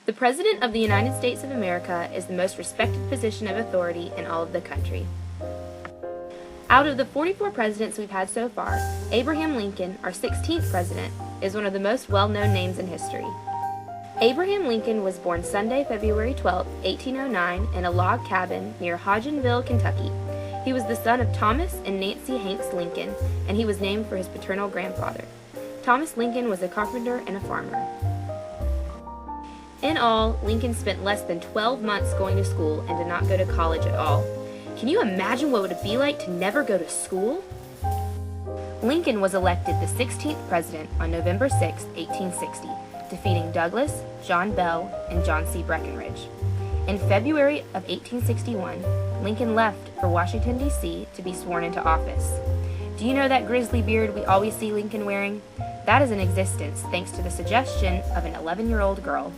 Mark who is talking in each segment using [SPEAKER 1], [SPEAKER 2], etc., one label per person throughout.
[SPEAKER 1] The President of the United States of America is the most respected position of authority in all of the country. Out of the 44 presidents we've had so far, Abraham Lincoln, our 16th president, is one of the most well-known names in history. Abraham Lincoln was born Sunday, February 12, 1809, in a log cabin near Hodgenville, Kentucky. He was the son of Thomas and Nancy Hanks Lincoln, and he was named for his paternal grandfather. Thomas Lincoln was a carpenter and a farmer. In all, Lincoln spent less than 12 months going to school and did not go to college at all. Can you imagine what it would be like to never go to school? Lincoln was elected the 16th president on November 6, 1860, defeating Douglas, John Bell, and John C. Breckinridge. In February of 1861, Lincoln left for Washington, D.C. to be sworn into office. Do you know that grizzly beard we always see Lincoln wearing? That is in existence thanks to the suggestion of an 11-year-old girl.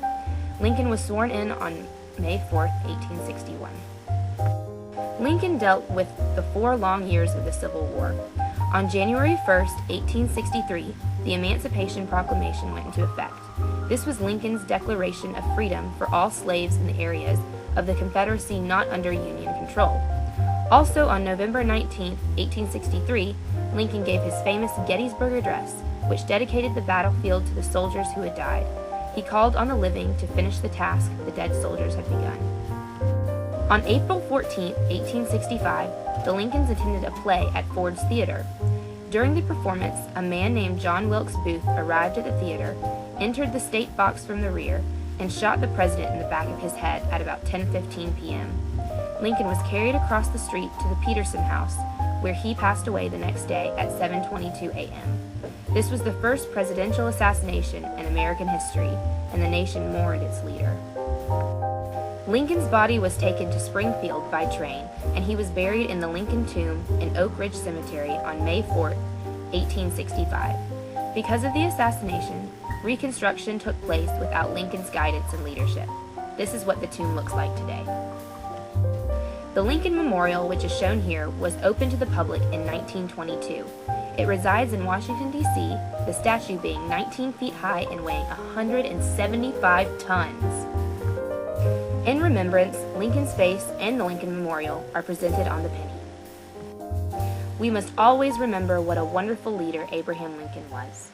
[SPEAKER 1] Lincoln was sworn in on May 4, 1861. Lincoln dealt with the 4 long years of the Civil War. On January 1, 1863, the Emancipation Proclamation went into effect. This was Lincoln's declaration of freedom for all slaves in the areas of the Confederacy not under Union control. Also on November 19, 1863, Lincoln gave his famous Gettysburg Address, which dedicated the battlefield to the soldiers who had died. He called on the living to finish the task the dead soldiers had begun. On April 14, 1865, the Lincolns attended a play at Ford's Theater. During the performance, a man named John Wilkes Booth arrived at the theater, entered the state box from the rear, and shot the president in the back of his head at about 10:15 p.m. Lincoln was carried across the street to the Peterson House, where he passed away the next day at 7:22 a.m. This was the first presidential assassination in American history, and the nation mourned its leader. Lincoln's body was taken to Springfield by train, and he was buried in the Lincoln Tomb in Oak Ridge Cemetery on May 4, 1865. Because of the assassination, Reconstruction took place without Lincoln's guidance and leadership. This is what the tomb looks like today. The Lincoln Memorial, which is shown here, was opened to the public in 1922. It resides in Washington, D.C., the statue being 19 feet high and weighing 175 tons. In remembrance, Lincoln's face and the Lincoln Memorial are presented on the penny. We must always remember what a wonderful leader Abraham Lincoln was.